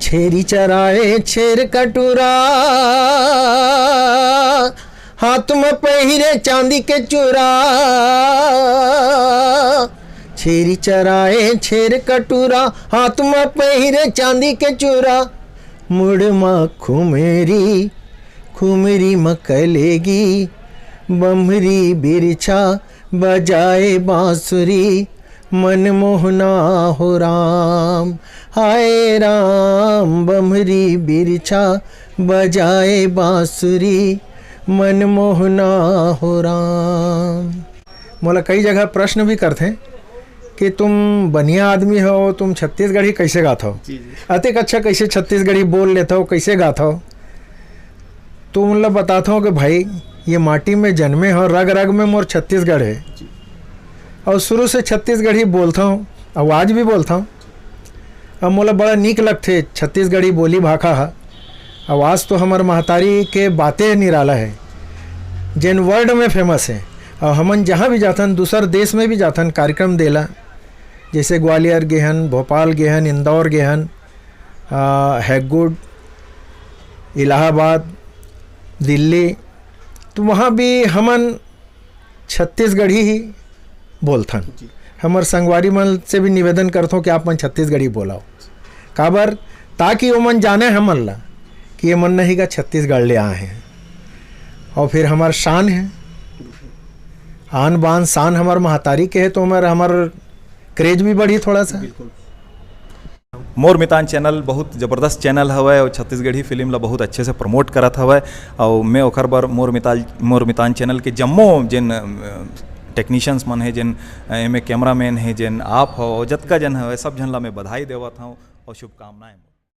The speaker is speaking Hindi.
छेरी चराए छेर कटोरा, हाथ में पहिरे चांदी के चूरा। छेरी चराए छेर कटोरा, हाथ में पहिरे चांदी के चूरा। मुड़ माँ खुमेरी खुमेरी मकलेगी, बम्हरी बिरछा बजाए बांसुरी। मनमोहना हो राम, हाय राम, बम्हरी बिरछा बजाए बांसुरी। मनमोहना हो राम। मोला कई जगह प्रश्न भी करते हैं कि तुम बनिया आदमी हो, तुम छत्तीसगढ़ी कैसे गाता हो, अतिक अच्छा कैसे छत्तीसगढ़ी बोल लेता हो, कैसे गाता हो। तो मतलब बताता हूँ कि भाई ये माटी में जन्मे हो, रग रग में मोर छत्तीसगढ़ है और शुरू से छत्तीसगढ़ी बोलता हूँ, आवाज़ भी बोलता हूँ। अब मोला बड़ा नीक लगते छत्तीसगढ़ी बोली भाखा है। आवाज़ तो हमार महतारी के बातें निराला है, जिन वर्ल्ड में फेमस है। और हमन जहाँ भी जाथन, दूसर देश में भी जाथन कार्यक्रम देला, जैसे ग्वालियर गेहन, भोपाल गेहन, इंदौर गेहन, हैगुड, इलाहाबाद, दिल्ली, तो वहाँ भी हमन छत्तीसगढ़ी ही बोलथन। हमार संगवारी मन से भी निवेदन करता हूँ कि आप मन छत्तीसगढ़ी बोलाओ, काबर ताकि वो मन जाने हमन ला कि ये मन नहीं का छत्तीसगढ़ ले आए हैं। और फिर हमार शान है, आन बान शान हमार महतारी के है, तो हमार क्रेज भी बढ़ी थोड़ा सा। मोर मितान चैनल बहुत ज़बरदस्त चैनल हवै और छत्तीसगढ़ी फिल्म ला बहुत अच्छे से प्रमोट करत हवै। और मैं ओखर बर मोर मितान चैनल के जम्मो जिन टेक्नीशियंस मन है, जिन एमे कैमरामैन है, जिन आप हो, जतका जन हवै, सब जन ला मैं बधाई देवत हूँ और शुभकामनाएं।